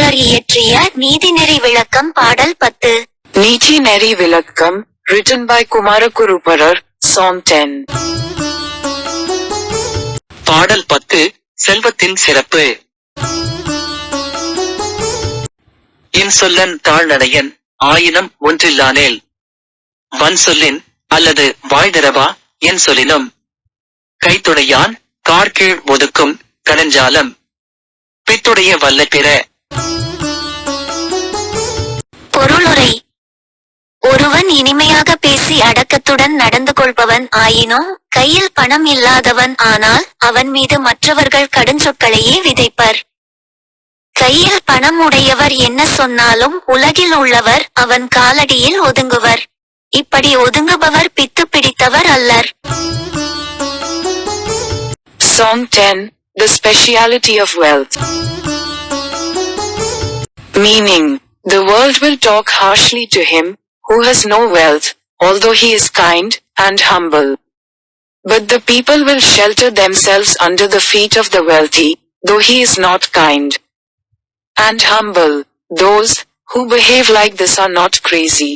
திருமூலர் இயற்றிய நீதிநெறி விளக்கம் பாடல் 10. நீதிநெறி விளக்கம், written by Kumarakuruparar, Song 10. பாடல் 10. செல்வத்தின் சிறப்பு. இன்சொல்லன் தாழ்நடையன் ஆயினும் ஒன்றில்லானேல் வன் சொல்லின் அல்லது வாழ்திரவா என் சொல்லினும் கைத்துடையான் கார்கீழ் ஒதுக்கும் கனஞ்சாலம் பித்துடைய வல்ல பிற. பொருளுரை. ஒருவன் இனிமையாக பேசி அடக்கத்துடன் நடந்து கொள்பவன் ஆயினும் கையில் பணம் இல்லாதவன் ஆனால் அவன் மீது மற்றவர்கள் கடுஞ்சொற்களையே விதைப்பர். கையில் பணம் உடையவர் என்ன சொன்னாலும் உலகில் உள்ளவர் அவன் காலடியில் ஒதுங்குவர். இப்படி ஒதுங்குபவர் பித்து பிடித்தவர் அல்லர். Song 10, The Speciality of Wealth. Meaning, the world will talk harshly to him who has no wealth, although he is kind and humble. But the people will shelter themselves under the feet of the wealthy, though he is not kind and humble. Those who behave like this are not crazy.